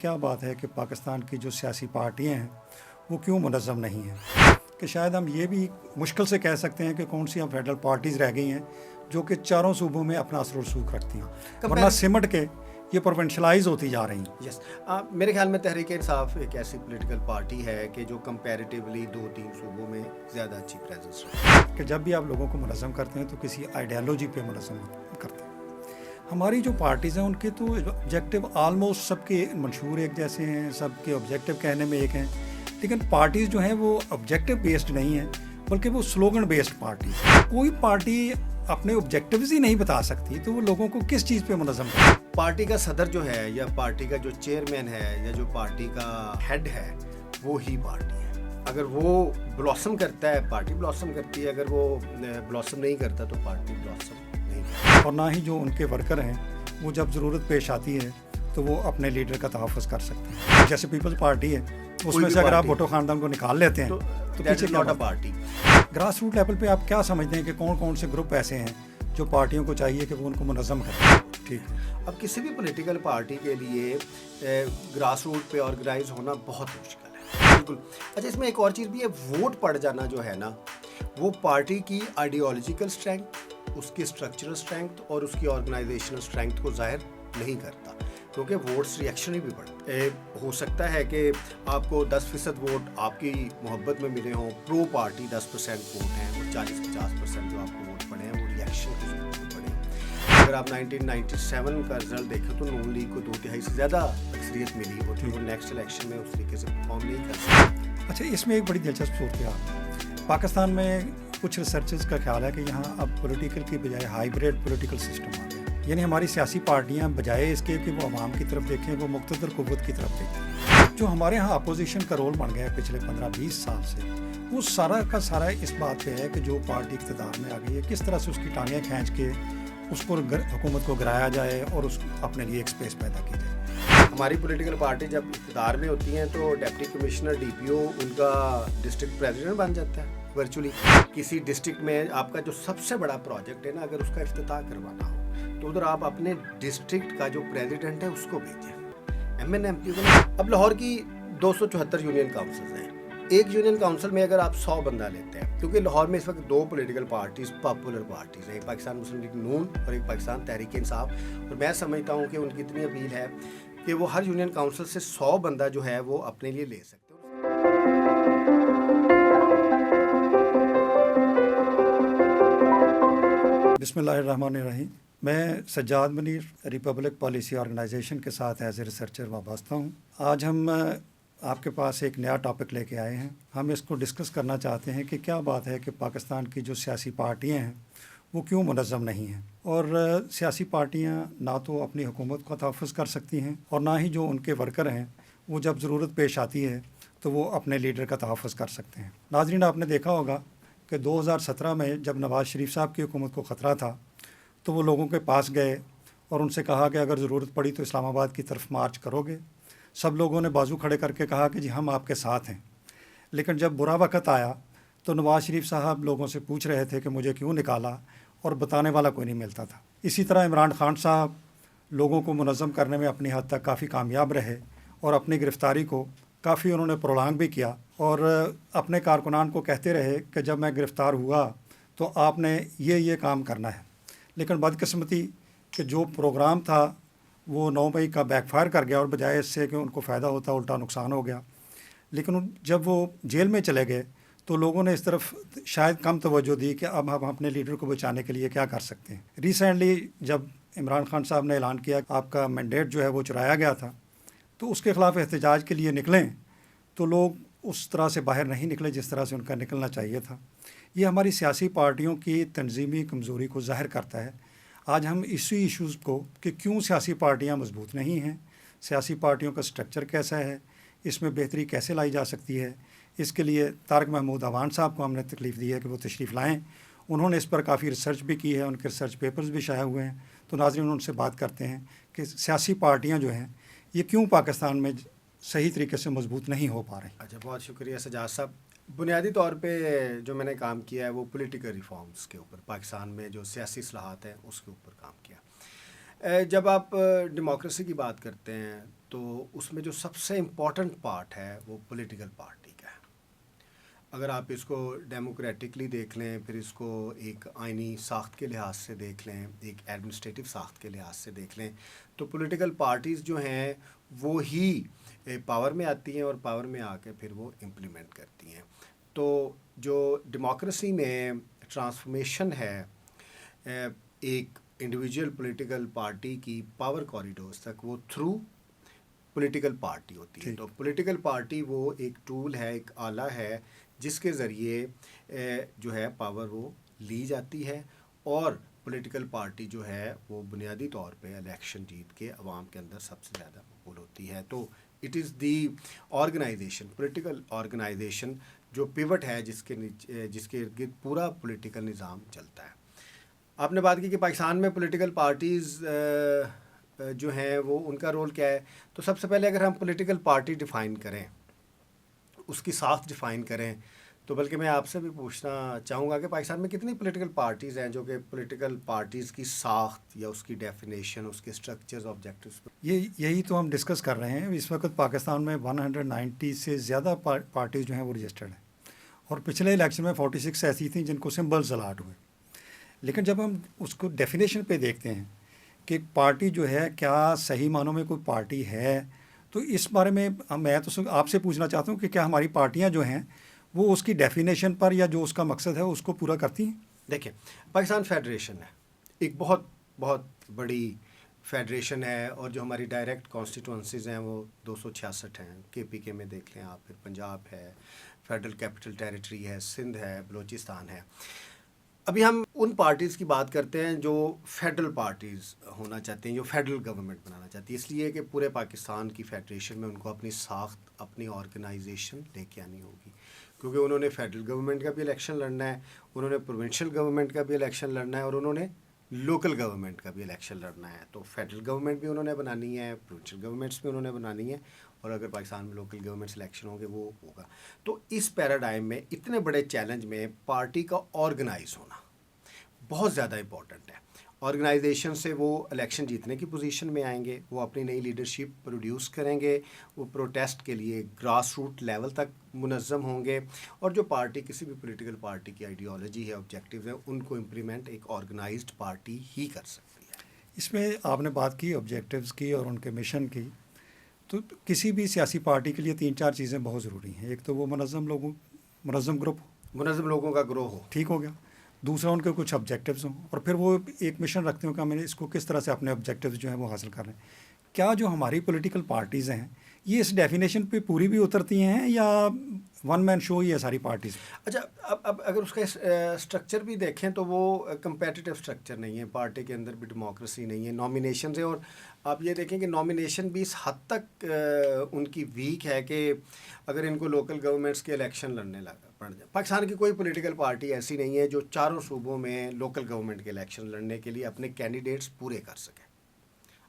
کیا بات ہے کہ پاکستان کی جو سیاسی پارٹیاں ہیں وہ کیوں منظم نہیں ہیں، کہ شاید ہم یہ بھی مشکل سے کہہ سکتے ہیں کہ کون سی ہم فیڈرل پارٹیز رہ گئی ہیں جو کہ چاروں صوبوں میں اپنا اثر و رسوخ رکھتی ہیں، ورنہ سمٹ کے یہ پروونشلائز ہوتی جا رہی ہیں۔ یس میرے خیال میں تحریک انصاف ایک ایسی پولیٹیکل پارٹی ہے کہ جو کمپیریٹیولی 2-3 صوبوں میں زیادہ اچھی پریزنس رہتی ہے، کہ جب بھی آپ لوگوں کو منظم کرتے ہیں تو کسی آئیڈیالوجی پہ منظم کرتے ہیں۔ ہماری جو پارٹیز ہیں ان کے تو آبجیکٹو آلموسٹ سب کے منشور ایک جیسے ہیں، سب کے آبجیکٹو کہنے میں ایک ہیں، لیکن پارٹیز جو ہیں وہ آبجیکٹو بیسڈ نہیں ہیں بلکہ وہ سلوگن بیسڈ پارٹیز۔ کوئی پارٹی اپنے آبجیکٹیوز ہی نہیں بتا سکتی تو وہ لوگوں کو کس چیز پہ منظم کرے؟ پارٹی کا صدر جو ہے یا پارٹی کا جو چیئرمین ہے یا جو پارٹی کا ہیڈ ہے وہ ہی پارٹی ہے۔ اگر وہ بلاسم کرتا ہے پارٹی بلاسم کرتی ہے، اگر وہ بلاسم نہیں کرتا تو پارٹی بلاسم نہیں کرتی۔ اور نہ ہی جو ان کے ورکر ہیں وہ جب ضرورت پیش آتی ہے تو وہ اپنے لیڈر کا تحفظ کر سکتے ہیں۔ جیسے پیپلز پارٹی ہے اس میں سے اگر آپ بھٹو خاندان کو نکال لیتے ہیں تو پیچھے کیا پارٹی۔ گراس روٹ لیول پہ آپ کیا سمجھتے ہیں کہ کون کون سے گروپ ایسے ہیں جو پارٹیوں کو چاہیے کہ وہ ان کو منظم کریں؟ ٹھیک ہے، اب کسی بھی پولیٹیکل پارٹی کے لیے گراس روٹ پہ آرگنائز ہونا بہت مشکل ہے، بالکل۔ اچھا، اس میں ایک اور چیز بھی ہے، ووٹ پڑ جانا جو ہے نا وہ پارٹی کی آئیڈیالوجیکل اسٹرینتھ، اس کی اسٹرکچرل اسٹرینتھ اور اس کی آرگنائزیشنل اسٹرینتھ کو ظاہر نہیں کرتا، کیونکہ ووٹس ریئیکشنری بھی بڑھتے ہو سکتا ہے کہ آپ کو 10% ووٹ آپ کی محبت میں ملے ہوں، پرو پارٹی 10% ووٹ ہیں اور 40-50% جو آپ کو ووٹ پڑے ہیں وہ ریئیکشن کے ووٹ پڑے ہیں۔ اگر آپ 1997 کا رزلٹ دیکھیں تو نون لیگ کو 2/3 سے زیادہ اکثریت ملی ہوتی، وہ نیکسٹ الیکشن میں اس طریقے سے پرفارم نہیں کر سکتے۔ اچھا، اس میں ایک بڑی دلچسپ صورتحال ہے۔ پاکستان میں کچھ ریسرچرز کا خیال ہے کہ یہاں اب پولیٹیکل کی بجائے ہائیبریڈ پولیٹیکل سسٹم آ گیا، یعنی ہماری سیاسی پارٹیاں بجائے اس کے کہ وہ عوام کی طرف دیکھیں وہ مقتدر قوت کی طرف دیکھیں۔ جو ہمارے ہاں اپوزیشن کا رول بن گیا ہے پچھلے 15-20 سال سے، وہ سارا کا سارا اس بات پہ ہے کہ جو پارٹی اقتدار میں آ گئی ہے کس طرح سے اس کی ٹانگیں کھینچ کے اس کو حکومت کو گرایا جائے اور اس اپنے لیے ایک سپیس پیدا کی جائے۔ ہماری پولیٹیکل پارٹی جب اقتدار میں ہوتی ہیں تو ڈپٹی کمشنر ڈی پی او ان کا ڈسٹرکٹ پریزیڈنٹ بن جاتا ہے ورچولی۔ کسی ڈسٹرکٹ میں آپ کا جو سب سے بڑا پروجیکٹ ہے نا، اگر اس کا افتتاح کروانا ہو تو ادھر آپ اپنے ڈسٹرکٹ کا جو پریزیڈنٹ ہے اس کو بھیجیں، ایم این ایم پی کو۔ اب لاہور کی 274 یونین کاؤنسلز ہیں، ایک یونین کاؤنسل میں اگر آپ 100 بندہ لیتے ہیں، کیونکہ لاہور میں اس وقت 2 پولیٹیکل پارٹیز پاپولر پارٹیز ہیں، ایک پاکستان مسلم لیگ نون اور ایک پاکستان تحریک انصاف، اور میں سمجھتا ہوں کہ ان کی اتنی اپیل ہے کہ وہ ہر یونین کاؤنسل سے 100 بندہ جو ہے وہ اپنے لیے لے سکتے ہیں۔ بسم اللہ الرحمن الرحیم۔ میں Sajjad Munir republic policy organisation کے ساتھ ایز اے ریسرچر وابستہ ہوں۔ آج ہم آپ کے پاس ایک نیا ٹاپک لے کے آئے ہیں۔ ہم اس کو ڈسکس کرنا چاہتے ہیں کہ کیا بات ہے کہ پاکستان کی جو سیاسی پارٹیاں ہیں وہ کیوں منظم نہیں ہیں، اور سیاسی پارٹیاں نہ تو اپنی حکومت کا تحفظ کر سکتی ہیں اور نہ ہی جو ان کے ورکر ہیں وہ جب ضرورت پیش آتی ہے تو وہ اپنے لیڈر کا تحفظ کر سکتے ہیں۔ ناظرین، آپ نے دیکھا ہوگا کہ 2017 میں جب نواز شریف صاحب کی حکومت کو خطرہ تھا تو وہ لوگوں کے پاس گئے اور ان سے کہا کہ اگر ضرورت پڑی تو اسلام آباد کی طرف مارچ کرو گے۔ سب لوگوں نے بازو کھڑے کر کے کہا کہ جی ہم آپ کے ساتھ ہیں، لیکن جب برا وقت آیا تو نواز شریف صاحب لوگوں سے پوچھ رہے تھے کہ مجھے کیوں نکالا، اور بتانے والا کوئی نہیں ملتا تھا۔ اسی طرح عمران خان صاحب لوگوں کو منظم کرنے میں اپنی حد تک کافی کامیاب رہے اور اپنی گرفتاری کو کافی انہوں نے پرولانگ بھی کیا، اور اپنے کارکنان کو کہتے رہے کہ جب میں گرفتار ہوا تو آپ نے یہ کام کرنا ہے، لیکن بدقسمتی کہ جو پروگرام تھا وہ 9 مئی کا بیک فائر کر گیا، اور بجائے اس سے کہ ان کو فائدہ ہوتا الٹا نقصان ہو گیا۔ لیکن جب وہ جیل میں چلے گئے تو لوگوں نے اس طرف شاید کم توجہ دی کہ اب ہم اپنے لیڈر کو بچانے کے لیے کیا کر سکتے ہیں۔ ریسنٹلی جب عمران خان صاحب نے اعلان کیا کہ آپ کا مینڈیٹ جو ہے وہ چرایا گیا تھا تو اس کے خلاف احتجاج کے لیے نکلیں تو لوگ اس طرح سے باہر نہیں نکلے جس طرح سے ان کا نکلنا چاہیے تھا۔ یہ ہماری سیاسی پارٹیوں کی تنظیمی کمزوری کو ظاہر کرتا ہے۔ آج ہم اسی ایشوز کو کہ کیوں سیاسی پارٹیاں مضبوط نہیں ہیں، سیاسی پارٹیوں کا سٹرکچر کیسا ہے، اس میں بہتری کیسے لائی جا سکتی ہے، اس کے لیے طارق محمود عوان صاحب کو ہم نے تکلیف دی ہے کہ وہ تشریف لائیں۔ انہوں نے اس پر کافی ریسرچ بھی کی ہے، ان کے ریسرچ پیپرز بھی شائع ہوئے ہیں، تو ناظرین ان سے بات کرتے ہیں کہ سیاسی پارٹیاں جو ہیں یہ کیوں پاکستان میں صحیح طریقے سے مضبوط نہیں ہو پا رہی۔ اچھا، بہت شکریہ سجاد صاحب۔ بنیادی طور پہ جو میں نے کام کیا ہے وہ پولیٹیکل ریفارمز کے اوپر، پاکستان میں جو سیاسی اصلاحات ہیں اس کے اوپر کام کیا۔ جب آپ ڈیموکریسی کی بات کرتے ہیں تو اس میں جو سب سے امپورٹنٹ پارٹ ہے وہ پولیٹیکل پارٹی کا ہے. اگر آپ اس کو ڈیموکریٹکلی دیکھ لیں، پھر اس کو ایک آئینی ساخت کے لحاظ سے دیکھ لیں، ایک ایڈمنسٹریٹو ساخت کے لحاظ سے دیکھ لیں، تو پولیٹیکل پارٹیز جو ہیں وہ ہی پاور میں آتی ہیں اور پاور میں آ کے پھر وہ امپلیمنٹ کرتی ہیں. تو جو ڈیموکریسی میں ٹرانسفارمیشن ہے ایک انڈیویجول پولیٹیکل پارٹی کی پاور کوریڈورز تک، وہ تھرو پولیٹیکل پارٹی ہوتی ہے. تو پولیٹیکل پارٹی وہ ایک ٹول ہے، ایک آلہ ہے جس کے ذریعے جو ہے پاور وہ لی جاتی ہے، اور پولیٹیکل پارٹی جو ہے وہ بنیادی طور پہ الیکشن جیت کے عوام کے اندر سب سے زیادہ مقبول ہوتی ہے. تو it is the organisation, political organisation جو پیوٹ ہے جس کے ارد گرد پورا پولیٹیکل نظام چلتا ہے. آپ نے بات کی کہ پاکستان میں پولیٹیکل پارٹیز جو ہیں وہ ان کا رول کیا ہے. تو سب سے پہلے اگر ہم پولیٹیکل پارٹی ڈیفائن کریں، اس کی ساخت ڈیفائن کریں، تو بلکہ میں آپ سے بھی پوچھنا چاہوں گا کہ پاکستان میں کتنی پولیٹیکل پارٹیز ہیں جو کہ پولیٹیکل پارٹیز کی ساخت یا اس کی ڈیفینیشن، اس کے اسٹرکچرز، آبجیکٹیوز. یہی تو ہم ڈسکس کر رہے ہیں. اس وقت پاکستان میں 190 سے زیادہ پارٹیز جو ہیں وہ رجسٹرڈ ہیں، اور پچھلے الیکشن میں 46 ایسی تھیں جن کو سمبلز الاٹ ہوئے. لیکن جب ہم اس کو ڈیفینیشن پہ دیکھتے ہیں کہ پارٹی جو ہے کیا صحیح معنوں میں کوئی پارٹی ہے، تو اس بارے میں میں تو آپ سے پوچھنا چاہتا ہوں کہ کیا ہماری پارٹیاں جو ہیں وہ اس کی ڈیفینیشن پر یا جو اس کا مقصد ہے اس کو پورا کرتی ہیں؟ دیکھیں، پاکستان فیڈریشن ہے، ایک بہت بہت بڑی فیڈریشن ہے، اور جو ہماری ڈائریکٹ کانسٹیٹوئنسیز ہیں وہ 266 ہیں. KPK میں دیکھ لیں آپ، پھر پنجاب ہے، فیڈرل کیپٹل ٹیریٹری ہے، سندھ ہے، بلوچستان ہے. ابھی ہم ان پارٹیز کی بات کرتے ہیں جو فیڈرل پارٹیز ہونا چاہتے ہیں، جو فیڈرل گورنمنٹ بنانا چاہتی ہے، اس لیے کہ پورے پاکستان کی فیڈریشن میں ان کو اپنی ساخت، اپنی آرگنائزیشن لے کے آنی ہوگی، کیونکہ انہوں نے فیڈرل گورنمنٹ کا بھی الیکشن لڑنا ہے، انہوں نے پروونشل گورنمنٹ کا بھی الیکشن لڑنا ہے، اور انہوں نے لوکل گورنمنٹ کا بھی الیکشن لڑنا ہے. تو فیڈرل گورنمنٹ بھی انہوں نے بنانی ہے، پروونشل گورنمنٹس بھی انہوں نے بنانی ہے، اور اگر پاکستان میں لوکل گورنمنٹس الیکشن ہوں گے وہ ہوگا. تو اس پیراڈائم میں، اتنے بڑے چیلنج میں، پارٹی کا آرگنائز ہونا بہت زیادہ امپورٹنٹ ہے. آرگنائزیشن سے وہ الیکشن جیتنے کی پوزیشن میں آئیں گے، وہ اپنی نئی لیڈرشپ پروڈیوس کریں گے، وہ پروٹیسٹ کے لیے گراس روٹ لیول تک منظم ہوں گے، اور جو پارٹی، کسی بھی پولیٹیکل پارٹی کی آئیڈیالوجی ہے، آبجیکٹیوز ہیں، ان کو امپلیمنٹ ایک آرگنائزڈ پارٹی ہی کر سکتی ہے. اس میں آپ نے بات کی آبجیکٹیوز کی اور ان کے مشن کی. تو کسی بھی سیاسی پارٹی کے لیے 3-4 چیزیں بہت ضروری ہیں. ایک تو وہ منظم گروپ، منظم لوگوں کا گروہ ہو، ٹھیک ہو گیا. دوسرا ان کے کچھ آبجیکٹیوز ہوں، اور پھر وہ ایک مشن رکھتے ہوں کہ ہمیں اس کو کس طرح سے اپنے آبجیکٹیوز جو ہیں وہ حاصل کر رہے ہیں. کیا جو ہماری پولیٹیکل پارٹیز ہیں یہ اس ڈیفینیشن پہ پوری بھی اترتی ہیں، یا ون مین شو ہی ہے ساری پارٹیز؟ اچھا، اب اگر اس کا اسٹرکچر بھی دیکھیں تو وہ کمپیٹیٹیو اسٹرکچر نہیں ہے. پارٹی کے اندر بھی ڈیموکریسی نہیں ہے، نامینیشن سے. اور آپ یہ دیکھیں کہ نامینیشن بھی اس حد تک ان کی ویک ہے کہ اگر ان کو لوکل گورنمنٹس کے الیکشن لڑنے پڑ جائے. پاکستان کی کوئی پولیٹیکل پارٹی ایسی نہیں ہے جو چاروں صوبوں میں لوکل گورنمنٹ کے الیکشن لڑنے کے لیے اپنے کینڈیڈیٹس پورے کر سکے.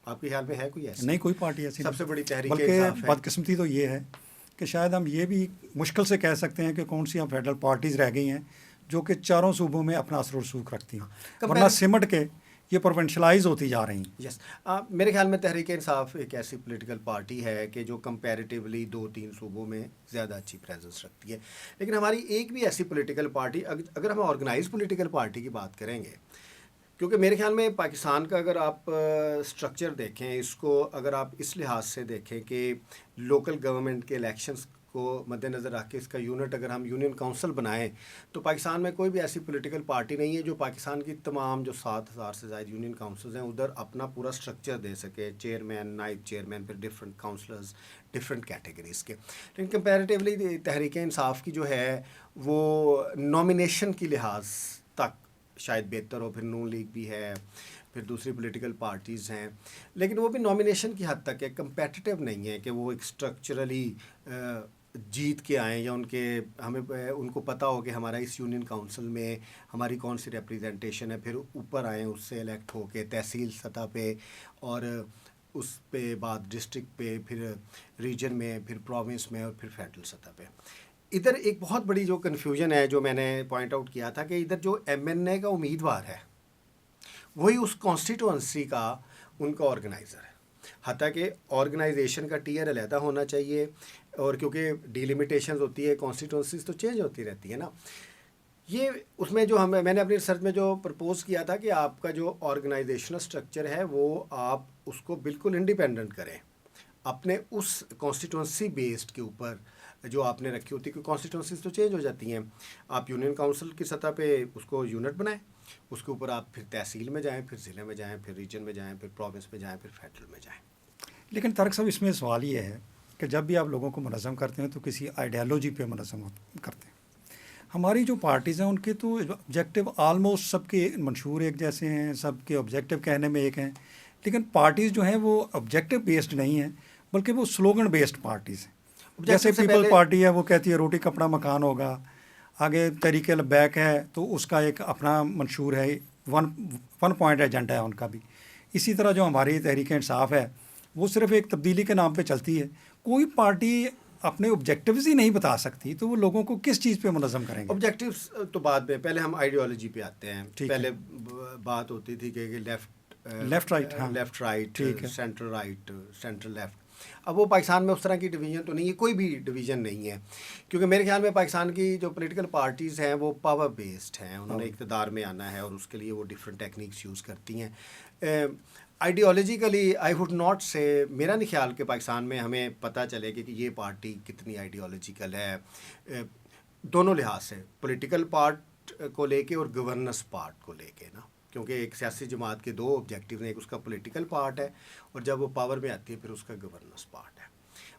آپ کے خیال میں ہے کوئی ایسا؟ نہیں، کوئی پارٹی ایسی. سب سے بڑی تحریک بلکہ انصاف ہے. بدقسمتی تو یہ ہے کہ شاید ہم یہ بھی مشکل سے کہہ سکتے ہیں کہ کون سی فیڈرل پارٹیز رہ گئی ہیں جو کہ چاروں صوبوں میں اپنا اثر و رسوخ رکھتی ہیں، ورنہ سمٹ کے یہ پروونشلائز ہوتی جا رہی ہیں. یس، میرے خیال میں تحریک انصاف ایک ایسی پولیٹیکل پارٹی ہے کہ جو کمپیریٹیولی 2-3 صوبوں میں زیادہ اچھی پریزنس رکھتی ہے. لیکن ہماری ایک بھی ایسی پولیٹیکل پارٹی، اگر ہم آرگنائز پولیٹیکل پارٹی کی بات کریں گے، کیونکہ میرے خیال میں پاکستان کا اگر آپ اسٹرکچر دیکھیں، اس کو اگر آپ اس لحاظ سے دیکھیں کہ لوکل گورنمنٹ کے الیکشنز کو مد نظر رکھ کے اس کا یونٹ اگر ہم یونین کونسل بنائیں، تو پاکستان میں کوئی بھی ایسی پولیٹیکل پارٹی نہیں ہے جو پاکستان کی تمام جو 7,000 سے زائد یونین کونسلز ہیں ادھر اپنا پورا اسٹرکچر دے سکے، چیئرمین، نائب چیئرمین، پھر ڈفرینٹ کونسلرز ڈفرینٹ کیٹیگریز کے. لیکن کمپیریٹیولی تحریک انصاف کی جو ہے وہ نامینیشن کی لحاظ تک شاید بہتر ہو. پھر نون لیگ بھی ہے، پھر دوسری پولیٹیکل پارٹیز ہیں، لیکن وہ بھی نامینیشن کی حد تک ہے، کمپیٹیٹیو نہیں ہے کہ وہ ایک اسٹرکچرلی جیت کے آئیں، یا ہمیں ان کو پتہ ہو کہ ہمارا اس یونین کونسل میں ہماری کون سی ریپریزنٹیشن ہے، پھر اوپر آئیں اس سے الیکٹ ہو کے تحصیل سطح پہ، اور اس پہ بعد ڈسٹرکٹ پہ، پھر ریجن میں، پھر پروونس میں، اور پھر فیڈرل سطح پہ. ادھر ایک بہت بڑی جو کنفیوژن ہے جو میں نے پوائنٹ آؤٹ کیا تھا کہ ادھر جو MNA کا امیدوار ہے وہی اس کانسٹیٹوئنسی کا ان کا آرگنائزر ہے. حتیٰ کہ آرگنائزیشن کا ٹیئر علیحدہ ہونا چاہیے، اور کیونکہ ڈیلیمیٹیشنز ہوتی ہے، کانسٹیٹوئنسیز تو چینج ہوتی رہتی ہے نا. یہ اس میں جو میں نے اپنی ریسرچ میں جو پرپوز کیا تھا کہ آپ کا جو آرگنائزیشنل اسٹرکچر ہے وہ آپ اس کو بالکل انڈیپینڈنٹ کریں اپنے اس کانسٹیٹوئنسی بیسڈ کے اوپر جو آپ نے رکھی ہوتی ہے، کیونکہ کانسٹیٹوئنسیز تو چینج ہو جاتی ہیں. آپ یونین کاؤنسل کی سطح پہ اس کو یونٹ بنائیں، اس کے اوپر آپ پھر تحصیل میں جائیں، پھر ضلع میں جائیں، پھر ریجن میں جائیں، پھر پروونس میں جائیں، پھر فیڈرل میں جائیں. لیکن طارق صاحب اس میں سوال یہ ہے کہ جب بھی آپ لوگوں کو منظم کرتے ہیں تو کسی آئیڈیالوجی پہ منظم کرتے ہیں. ہماری جو پارٹیز ہیں ان کے تو آبجیکٹیو آلموسٹ سب کے منشور ایک جیسے ہیں، سب کے آبجیکٹیو کہنے میں ایک ہیں، لیکن پارٹیز جو ہیں وہ آبجیکٹیو بیسڈ نہیں ہیں بلکہ وہ سلوگن بیسڈ پارٹیز ہیں. جیسے پیپل پارٹی ہے وہ کہتی ہے روٹی کپڑا مکان ہوگا، آگے تحریک لبیک ہے تو اس کا ایک اپنا منشور ہے، ون پوائنٹ ایجنڈا ہے ان کا بھی. اسی طرح جو ہماری تحریک انصاف ہے وہ صرف ایک تبدیلی کے نام پہ چلتی ہے. کوئی پارٹی اپنے آبجیکٹیوز ہی نہیں بتا سکتی تو وہ لوگوں کو کس چیز پہ منظم کریں گے؟ آبجیکٹیوز تو بعد میں، پہلے ہم آئیڈیالوجی پہ آتے ہیں. پہلے بات ہوتی تھی کہ left right, central right, central left. اب وہ پاکستان میں اس طرح کی ڈویژن تو نہیں ہے، کوئی بھی ڈویژن نہیں ہے، کیونکہ میرے خیال میں پاکستان کی جو پولیٹیکل پارٹیز ہیں وہ پاور بیسڈ ہیں. انہوں نے اقتدار میں آنا ہے اور اس کے لیے وہ ڈفرینٹ ٹیکنیکس یوز کرتی ہیں. آئیڈیالوجیکلی آئی وڈ ناٹ سے، میرا نہیں خیال کہ پاکستان میں ہمیں پتہ چلے کہ یہ پارٹی کتنی آئیڈیالوجیکل ہے دونوں لحاظ سے، پولیٹیکل پارٹ کو لے کے اور گورننس پارٹ کو لے کے نا. کیونکہ ایک سیاسی جماعت کے دو آبجیکٹیو ہیں، ایک اس کا پولیٹیکل پارٹ ہے اور جب وہ پاور میں آتی ہے پھر اس کا گورننس پارٹ ہے.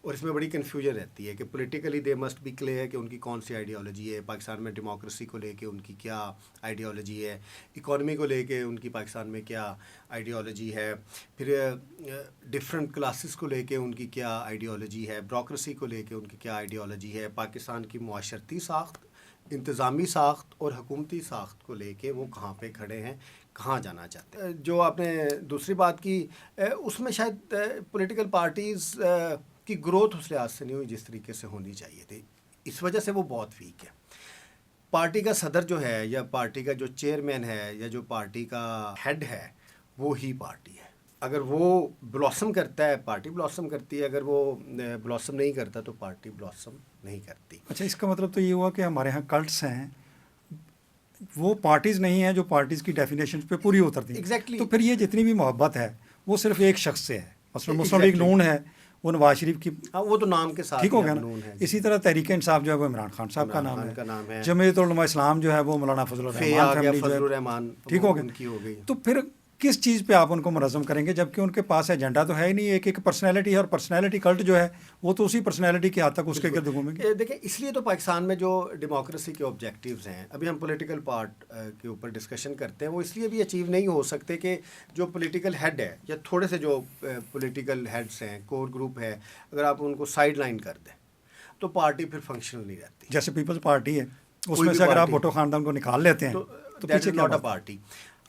اور اس میں بڑی کنفیوژن رہتی ہے کہ politically they must be clear کہ ان کی کون سی آئیڈیالوجی ہے. پاکستان میں ڈیموکریسی کو لے کے ان کی کیا آئیڈیالوجی ہے، اکانومی کو لے کے ان کی پاکستان میں کیا آئیڈیالوجی ہے، پھر ڈفرینٹ کلاسز کو لے کے ان کی کیا آئیڈیالوجی ہے، بیوروکریسی کو لے کے ان کی کیا آئیڈیالوجی ہے، پاکستان کی معاشرتی ساخت، انتظامی ساخت اور حکومتی ساخت کو لے کے وہ کہاں پہ کھڑے ہیں، کہاں جانا چاہتے ہیں. جو آپ نے دوسری بات کی اس میں شاید پولیٹیکل پارٹیز کی گروتھ اس لحاظ سے نہیں ہوئی جس طریقے سے ہونی چاہیے تھی، اس وجہ سے وہ بہت ویک ہے. پارٹی کا صدر جو ہے یا پارٹی کا جو چیئرمین ہے یا جو پارٹی کا ہیڈ ہے وہ ہی پارٹی ہے. اگر وہ بلاسم کرتا ہے پارٹی بلاسم کرتی ہے، اگر وہ بلاسم نہیں کرتا تو پارٹی بلاسم نہیں کرتی. اچھا، اس کا مطلب تو یہ ہوا کہ ہمارے ہاں کلٹس ہیں وہ پارٹیز نہیں ہیں جو پارٹیز کی ڈیفینیشن پہ پوری اترتی ہیں. ایگزیکٹلی. تو پھر یہ جتنی بھی محبت ہے وہ صرف ایک شخص سے ہے. مثلا مسلم لیگ نون ہے وہ نواز شریف کی، وہ تو نام کے ساتھ ٹھیک ہو گیا نا. اسی طرح تحریک انصاف جو ہے وہ عمران خان صاحب کا نام ہے. جمعیت علماء اسلام جو ہے وہ مولانا فضل الرحمان، ٹھیک ہو گیا. تو پھر کس چیز پہ آپ ان کو منظم کریں گے جبکہ ان کے پاس ایجنڈا تو ہے ہی نہیں. ایک پرسنالٹی ہے اور پرسنالٹی کلٹ جو ہے وہ تو اسی پرسنالٹی کی حد تک اس کے گرد گھومیں گے. دیکھیں اس لیے تو پاکستان میں جو ڈیموکریسی کے آبجیکٹیوز ہیں، ابھی ہم پولیٹیکل پارٹ کے اوپر ڈسکشن کرتے ہیں، وہ اس لیے بھی اچیو نہیں ہو سکتے کہ جو پولیٹیکل ہیڈ ہے یا تھوڑے سے جو پولیٹیکل ہیڈس ہیں، کور گروپ ہے، اگر آپ ان کو سائڈ لائن کر دیں تو پارٹی پھر فنکشنل نہیں رہتی. جیسے پیپلز پارٹی ہے اس میں سے اگر آپ بھٹو خاندان کو نکال لیتے ہیں تو پیچھے ناٹ اے پارٹی.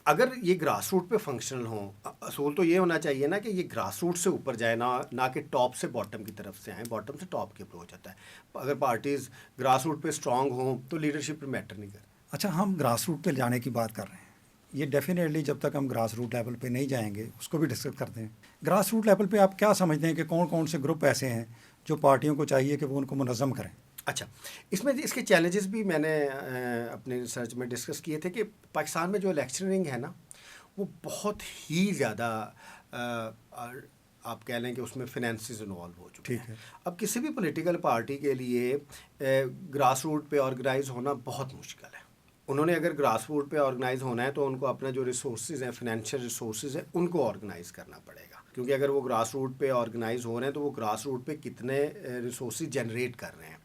اگر یہ گراس روٹ پہ فنکشنل ہوں، اصول تو یہ ہونا چاہیے نا کہ یہ گراس روٹ سے اوپر جائے، نہ کہ ٹاپ سے باٹم کی طرف سے آئیں، باٹم سے ٹاپ کی اپروچ ہوتا ہے. اگر پارٹیز گراس روٹ پہ اسٹرانگ ہوں تو لیڈرشپ پہ میٹر نہیں کرتی. اچھا، ہم گراس روٹ پہ جانے کی بات کر رہے ہیں، یہ ڈیفینیٹلی جب تک ہم گراس روٹ لیول پہ نہیں جائیں گے اس کو بھی ڈسکس کرتے ہیں. گراس روٹ لیول پہ آپ کیا سمجھتے ہیں کہ کون کون سے گروپ ایسے ہیں جو پارٹیوں کو چاہیے کہ وہ ان کو منظم کریں؟ اچھا، اس میں اس کے چیلنجز بھی میں نے اپنے ریسرچ میں ڈسکس کیے تھے کہ پاکستان میں جو الیکشننگ ہے نا وہ بہت ہی زیادہ آپ کہہ لیں کہ اس میں فنانسز انوالو ہو چکے ہیں. اب کسی بھی پولیٹیکل پارٹی کے لیے گراس روٹ پہ آرگنائز ہونا بہت مشکل ہے. انہوں نے اگر گراس روٹ پہ آرگنائز ہونا ہے تو ان کو اپنا جو ریسورسز ہیں، فنینشیل ریسورسز ہیں، ان کو آرگنائز کرنا پڑے گا. کیونکہ اگر وہ گراس روٹ پہ آرگنائز ہو رہے ہیں تو وہ گراس روٹ پہ کتنے ریسورسز جنریٹ کر رہے ہیں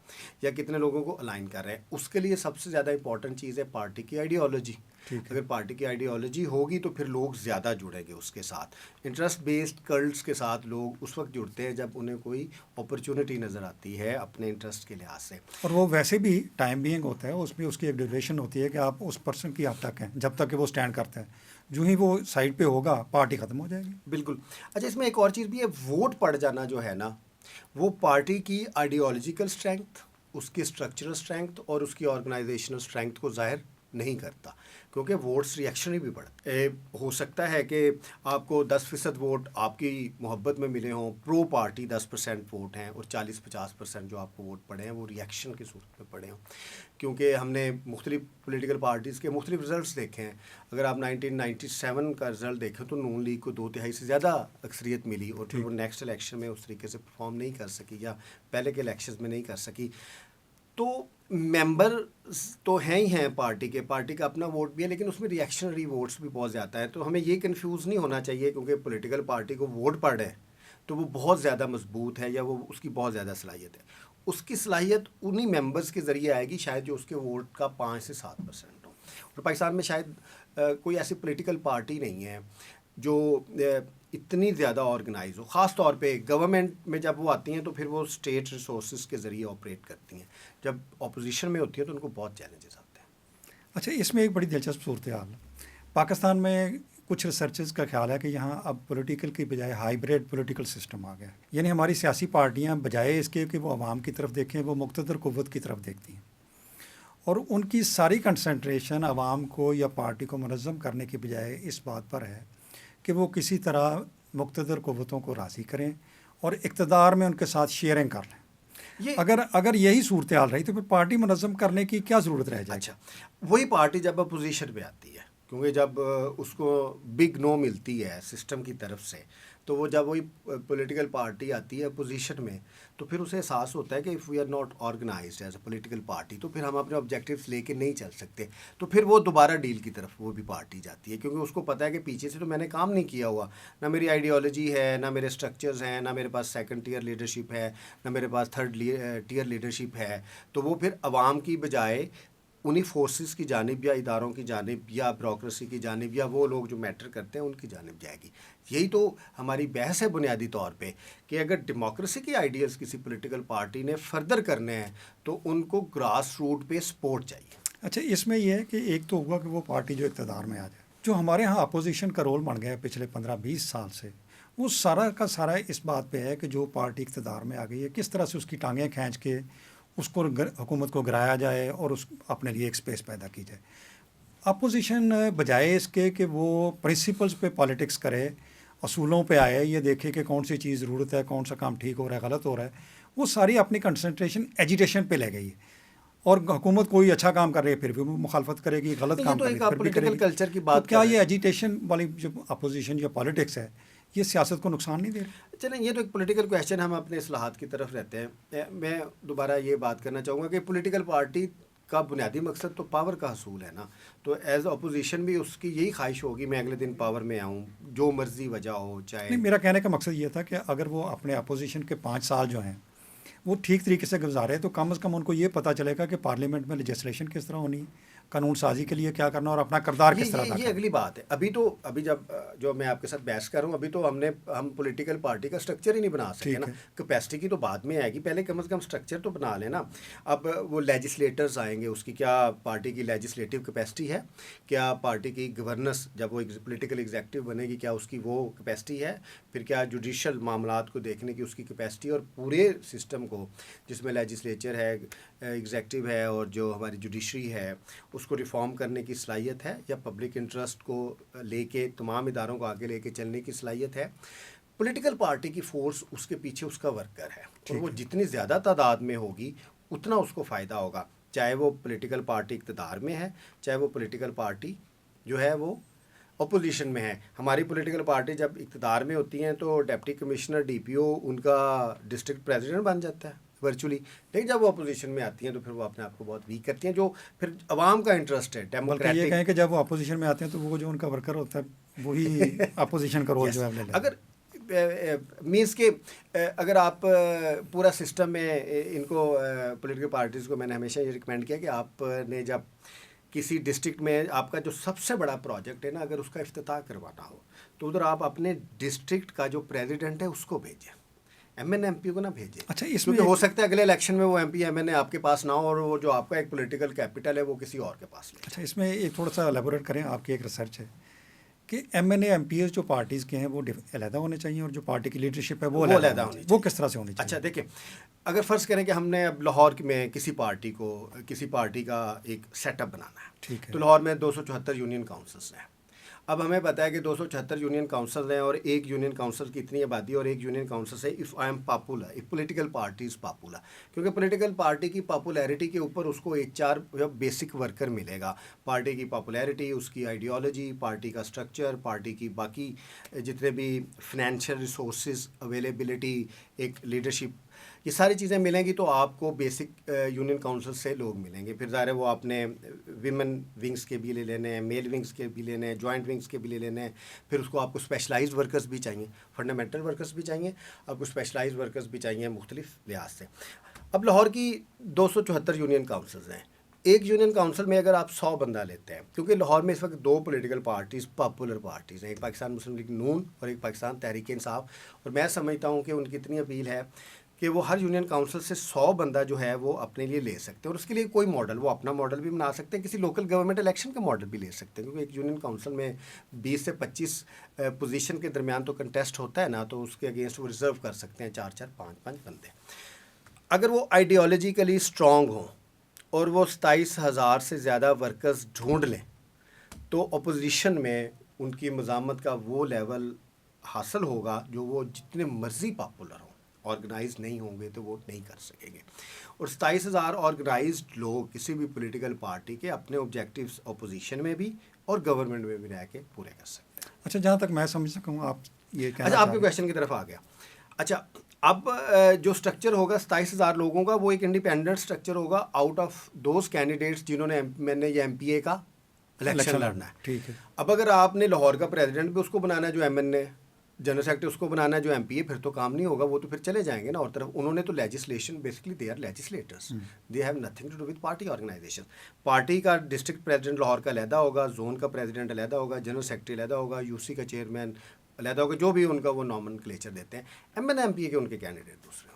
یا کتنے لوگوں کو الائن کر رہے ہیں. اس کے لیے سب سے زیادہ امپورٹنٹ چیز ہے پارٹی کی آئیڈیالوجی. اگر پارٹی کی آئیڈیالوجی ہوگی تو پھر لوگ زیادہ جڑیں گے اس کے ساتھ. انٹرسٹ بیسڈ کلٹس کے ساتھ لوگ اس وقت جڑتے ہیں جب انہیں کوئی اپرچونٹی نظر آتی ہے اپنے انٹرسٹ کے لحاظ سے. اور وہ ویسے بھی ٹائم بینگ ہوتا ہے، اس میں اس کی ایک ڈیوریشن ہوتی ہے کہ آپ اس پرسن کی حد تک ہیں جب تک کہ وہ اسٹینڈ کرتا ہے. جو ہی وہ سائڈ پہ ہوگا پارٹی ختم ہو جائے گی. بالکل. اچھا، اس میں ایک اور چیز بھی ہے، ووٹ پڑ جانا جو ہے نا وہ پارٹی کی آئیڈیالوجیکل اسٹرینتھ، اس کی اسٹرکچرل اسٹرینتھ اور اس کی آرگنائزیشنل اسٹرینتھ کو ظاہر نہیں کرتا, کیونکہ ووٹس ریئیکشنری بھی بڑھتے. ہو سکتا ہے کہ آپ کو 10% ووٹ آپ کی محبت میں ملے ہوں, پرو پارٹی 10% ووٹ ہیں, اور 40-50% جو آپ کو ووٹ پڑے ہیں وہ ریئیکشن کی صورت میں پڑے ہوں. کیونکہ ہم نے مختلف پولیٹیکل پارٹیز کے مختلف رزلٹس دیکھے ہیں. اگر آپ 1997 کا رزلٹ دیکھیں تو نون لیگ کو 2/3 سے زیادہ اکثریت ملی, اور پھر وہ نیکسٹ الیکشن میں اس طریقے سے پرفارم نہیں کر سکی, یا پہلے کے الیکشنز میں نہیں کر سکی. تو ممبر تو ہیں ہی ہیں پارٹی کے, پارٹی کا اپنا ووٹ بھی ہے, لیکن اس میں ریئیکشنری ووٹس بھی بہت زیادہ ہیں. تو ہمیں یہ کنفیوز نہیں ہونا چاہیے کیونکہ پولیٹیکل پارٹی کو ووٹ پڑ ہے تو وہ بہت زیادہ مضبوط ہے, یا وہ اس کی بہت زیادہ صلاحیت ہے. اس کی صلاحیت انہی ممبرز کے ذریعے آئے گی شاید جو اس کے ووٹ کا 5-7% ہو. اور پاکستان میں شاید کوئی ایسی پولیٹیکل پارٹی نہیں ہے جو اتنی زیادہ آرگنائز ہو. خاص طور پہ گورنمنٹ میں جب وہ آتی ہیں تو پھر وہ اسٹیٹ ریسورسز کے ذریعے آپریٹ کرتی ہیں. جب اپوزیشن میں ہوتی ہیں تو ان کو بہت چیلنجز آتے ہیں. اچھا, اس میں ایک بڑی دلچسپ صورتحال پاکستان میں کچھ ریسرچرز کا خیال ہے کہ یہاں اب پولیٹیکل کی بجائے ہائیبریڈ پولیٹیکل سسٹم آ گیا. یعنی ہماری سیاسی پارٹیاں بجائے اس کے کہ وہ عوام کی طرف دیکھیں, وہ مقتدر قوت کی طرف دیکھتی ہیں, اور ان کی ساری کنسنٹریشن عوام کو یا پارٹی کو منظم کرنے کی بجائے اس بات پر ہے کہ وہ کسی طرح مقتدر قوتوں کو راضی کریں اور اقتدار میں ان کے ساتھ شیئرنگ کر لیں. اگر یہی صورتحال رہی تو پھر پارٹی منظم کرنے کی کیا ضرورت رہ جائے گی؟ اچھا, وہی پارٹی جب اپوزیشن پہ آتی ہے, کیونکہ جب اس کو بگ نو ملتی ہے سسٹم کی طرف سے, تو وہ جب وہی پولیٹیکل پارٹی آتی ہے اپوزیشن میں, تو پھر اسے احساس ہوتا ہے کہ if we are not organised as a political party, تو پھر ہم اپنے آبجیکٹیوز لے کے نہیں چل سکتے. تو پھر وہ دوبارہ ڈیل کی طرف وہ بھی پارٹی جاتی ہے, کیونکہ اس کو پتہ ہے کہ پیچھے سے تو میں نے کام نہیں کیا ہوا, نہ میری آئیڈیالوجی ہے, نہ میرے اسٹرکچرز ہیں, نہ میرے پاس سیکنڈ ٹیئر لیڈرشپ ہے, نہ میرے پاس تھرڈ ٹیئر لیڈرشپ ہے. تو وہ پھر عوام کی بجائے انہی فورسز کی جانب یا اداروں کی جانب یا بیوروکریسی کی جانب یا وہ لوگ جو میٹر کرتے ہیں ان کی جانب جائے گی. یہی تو ہماری بحث ہے بنیادی طور پہ کہ اگر ڈیموکریسی کی آئیڈیلز کسی پولیٹیکل پارٹی نے فردر کرنے ہیں تو ان کو گراس روٹ پہ سپورٹ چاہیے. اچھا, اس میں یہ ہے کہ ایک تو ہوا کہ وہ پارٹی جو اقتدار میں آ جائے, جو ہمارے ہاں اپوزیشن کا رول بن گیا ہے پچھلے 15-20 سال سے, وہ سارا کا سارا اس بات پہ ہے کہ جو پارٹی اقتدار میں آ گئی ہے کس طرح سے اس کی ٹانگیں کھینچ کے اس کو حکومت کو گرایا جائے اور اس اپنے لیے ایک سپیس پیدا کی جائے. اپوزیشن بجائے اس کے کہ وہ پرنسپلز پہ پالیٹکس کرے, اصولوں پہ آئے, یہ دیکھے کہ کون سی چیز ضرورت ہے, کون سا کام ٹھیک ہو رہا ہے, غلط ہو رہا ہے, وہ ساری اپنی کنسنٹریشن ایجیٹیشن پہ لے گئی ہے. اور حکومت کوئی اچھا کام کر رہی ہے پھر بھی مخالفت کرے گی, غلط کام کرے گی پھر بھی کرے گی. کلچر کی بات, تو کیا یہ ایجیٹیشن والی جو اپوزیشن یا پالیٹکس ہے یہ سیاست کو نقصان نہیں دے رہی؟ چلیں, یہ تو ایک پولیٹیکل کویشچن, ہم اپنے اصلاحات کی طرف رہتے ہیں. میں دوبارہ یہ بات کرنا چاہوں گا کہ پولیٹیکل پارٹی کا بنیادی مقصد تو پاور کا حصول ہے نا. تو ایز اپوزیشن بھی اس کی یہی خواہش ہوگی میں اگلے دن پاور میں آؤں, جو مرضی وجہ ہو. چاہے نہیں, میرا کہنے کا مقصد یہ تھا کہ اگر وہ اپنے اپوزیشن کے 5 سال جو ہیں وہ ٹھیک طریقے سے گزارے تو کم از کم ان کو یہ پتہ چلے گا کہ پارلیمنٹ میں لیجسلیشن کس طرح ہونی, قانون سازی کے لیے کیا کرنا اور اپنا کردار کس طرح ادا کرنا. یہ اگلی بات ہے. ابھی جو میں آپ کے ساتھ بحث کر رہا ہوں, ابھی تو ہم پولیٹیکل پارٹی کا اسٹرکچر ہی نہیں بنا سکے نا. کیپیسٹی کی تو بعد میں آئے گی, پہلے کم از کم اسٹرکچر تو بنا لینا. اب وہ لیجسلیٹرز آئیں گے, اس کی کیا پارٹی کی لیجسلیٹو کیپیسٹی ہے, کیا پارٹی کی گورننس جب وہ پولیٹیکل ایگزیکٹو بنے گی کیا اس کی وہ کیپیسٹی ہے, پھر کیا جوڈیشل معاملات کو دیکھنے کی اس کی کیپیسٹی, اور پورے سسٹم کو جس میں لیجسلیچر ہے, ایگزیکٹو ہے اور جو ہماری جوڈیشری ہے اس کو ریفارم کرنے کی صلاحیت ہے, یا پبلک انٹرسٹ کو لے کے تمام اداروں کو آگے لے کے چلنے کی صلاحیت ہے. پولیٹیکل پارٹی کی فورس اس کے پیچھے اس کا ورکر ہے, اور وہ جتنی زیادہ تعداد میں ہوگی اتنا اس کو فائدہ ہوگا, چاہے وہ پولیٹیکل پارٹی اقتدار میں ہے, چاہے وہ پولیٹیکل پارٹی جو ہے وہ اپوزیشن میں ہے. ہماری پولیٹیکل پارٹی جب اقتدار میں ہوتی ہیں تو ڈپٹی کمشنر ڈی پی او ان کا ڈسٹرکٹ پریزیڈنٹ بن جاتا ہے ورچولی, لیکن جب وہ اپوزیشن میں آتی ہیں تو پھر وہ اپنے آپ کو بہت ویک کرتی ہیں, جو پھر عوام کا انٹرسٹ ہے بلکہ یہ کہیں کہ جب وہ اپوزیشن میں آتے ہیں تو وہ جو ان کا ورکر ہوتا ہے وہی اپوزیشن کا رول جو ہے اگر مینس کہ اگر آپ پورا سسٹم میں ان کو پولیٹیکل پارٹیز کو میں نے ہمیشہ یہ ریکمینڈ کیا کہ آپ نے جب کسی ڈسٹرکٹ میں آپ کا جو سب سے بڑا پروجیکٹ ہے نا, اگر اس کا افتتاح کروانا ہو تو ادھر آپ اپنے ڈسٹرکٹ کا جو پریزیڈنٹ ہے اس کو بھیجیں, ایم این ایم پی کو نہ بھیجیں. اچھا, اس میں ہو سکتا ہے اگلے الیکشن میں وہ ایم پی ایم این اے آپ کے پاس نہ ہو, اور وہ جو آپ کا ایک پولیٹیکل کیپٹل ہے وہ کسی اور کے پاس لے. اچھا, اس میں ایک تھوڑا سا الیبوریٹ کریں, آپ کی ایک ریسرچ ہے کہ M N A M P As جو پارٹیز کے ہیں وہ علیحدہ ہونے چاہیے اور جو پارٹی کی لیڈرشپ ہے وہ علیحدہ علیحدہ ہونی ہونی وہ کس طرح سے ہونی چاہیے؟ اچھا دیکھیں، اگر فرض کریں کہ ہم نے اب لاہور میں کسی پارٹی کا ایک سیٹ اپ بنانا ہے، ٹھیک ہے، تو لاہور میں 274 یونین کاؤنسلز ہیں. اب ہمیں پتہ ہے کہ 274 یونین کاؤنسلز ہیں اور ایک یونین کاؤنسل کی اتنی آبادی اور ایک یونین کاؤنسل سے if I am popular, if political party is popular, کیونکہ پولیٹیکل پارٹی کی پاپولیرٹی کے اوپر اس کو ایک 4 بیسک ورکر ملے گا. پارٹی کی پاپولیرٹی، اس کی آئیڈیالوجی، پارٹی کا سٹرکچر، پارٹی کی باقی جتنے بھی فنینشیل ریسورسز اویلیبلٹی، ایک لیڈرشپ، یہ ساری چیزیں ملیں گی تو آپ کو بیسک یونین کاؤنسل سے لوگ ملیں گے. پھر ظاہر ہے وہ آپ نے ویمن ونگس کے بھی لے لینے ہیں، میل ونگس کے بھی لینے ہیں، جوائنٹ ونگس کے بھی لے لینے ہیں. پھر اس کو آپ کو اسپیشلائزڈ ورکرز بھی چاہیے، فنڈامنٹل ورکرز بھی چاہیے، آپ کو اسپیشلائزڈ ورکرز بھی چاہیے مختلف لحاظ سے. اب لاہور کی 274 یونین کاؤنسلز ہیں. ایک یونین کاؤنسل میں اگر آپ 100 بندہ لیتے ہیں، کیونکہ لاہور میں اس وقت 2 پولیٹیکل پارٹیز پاپولر پارٹیز ہیں، ایک پاکستان مسلم لیگ نون اور ایک پاکستان تحریک انصاف، اور میں سمجھتا ہوں کہ ان کی اتنی اپیل ہے کہ وہ ہر یونین کاؤنسل سے 100 بندہ جو ہے وہ اپنے لیے لے سکتے ہیں. اور اس کے لیے کوئی ماڈل، وہ اپنا ماڈل بھی بنا سکتے ہیں، کسی لوکل گورنمنٹ الیکشن کا ماڈل بھی لے سکتے ہیں، کیونکہ ایک یونین کاؤنسل میں 20 سے 25 پوزیشن کے درمیان تو کنٹیسٹ ہوتا ہے نا، تو اس کے اگینسٹ وہ ریزرو کر سکتے ہیں 4-4 5-5 بندے. اگر وہ آئیڈیالوجیکلی اسٹرانگ ہوں اور وہ 27,000 سے زیادہ ورکرز ڈھونڈ لیں تو اپوزیشن میں ان کی مزاحمت کا وہ لیول حاصل ہوگا جو وہ جتنے مرضی پاپولر ہوں، آرگنائز نہیں ہوں گے تو وہ نہیں کر سکیں گے. اور 27,000 آرگنائزڈ لوگ کسی بھی پولیٹیکل پارٹی کے اپنے آبجیکٹیوز اپوزیشن میں بھی اور گورنمنٹ میں بھی رہ کے پورے کر سکتے ہیں. اچھا، جہاں تک میں سمجھ سکوں آپ یہ کہنا اچھا، آپ کے کویشچن کی طرف آ گیا. اچھا، اب جو سٹرکچر ہوگا 27,000 لوگوں کا، وہ ایک انڈیپینڈنٹ سٹرکچر ہوگا آؤٹ آف دوز کینڈیڈیٹس جنہوں نے ایم پی اے کا الیکشن لڑنا ہے. ٹھیک ہے. اب اگر آپ نے لاہور کا پریزیڈنٹ بھی اس کو بنانا ہے جو ایم این اے، جنرل سیکرٹری اس کو بنانا ہے جو ایم پی اے، پھر تو کام نہیں ہوگا، وہ تو پھر چلے جائیں گے نا. اور طرف انہوں نے تو legislation, basically they are legislators, they have nothing to do with party organisation. Party کا ڈسٹرکٹ پریزیڈنٹ لاہور کا علیحدہ ہوگا، زون کا پریزیڈنٹ علیحدہ ہوگا، جنرل سیکرٹری علیحدہ ہوگا، یو سی کا چیئرمین علیحدہ ہوگا، جو بھی ان کا وہ نامنکلیچر دیتے ہیں. ایم این ایم پی اے کے ان کے کینڈیڈیٹ دوسرے